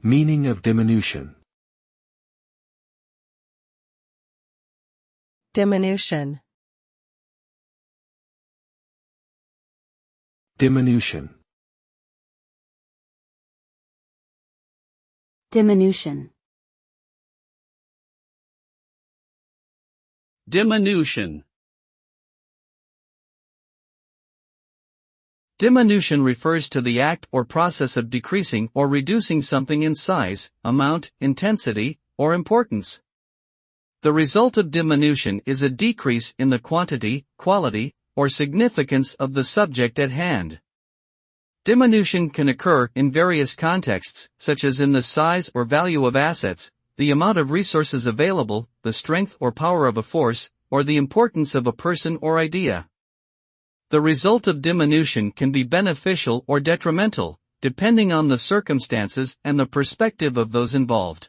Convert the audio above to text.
Meaning of diminution. Diminution. Diminution. Diminution. Diminution. Diminution refers to the act or process of decreasing or reducing something in size, amount, intensity, or importance. The result of diminution is a decrease in the quantity, quality, or significance of the subject at hand. Diminution can occur in various contexts, such as in the size or value of assets, the amount of resources available, the strength or power of a force, or the importance of a person or idea. The result of diminution can be beneficial or detrimental, depending on the circumstances and the perspective of those involved.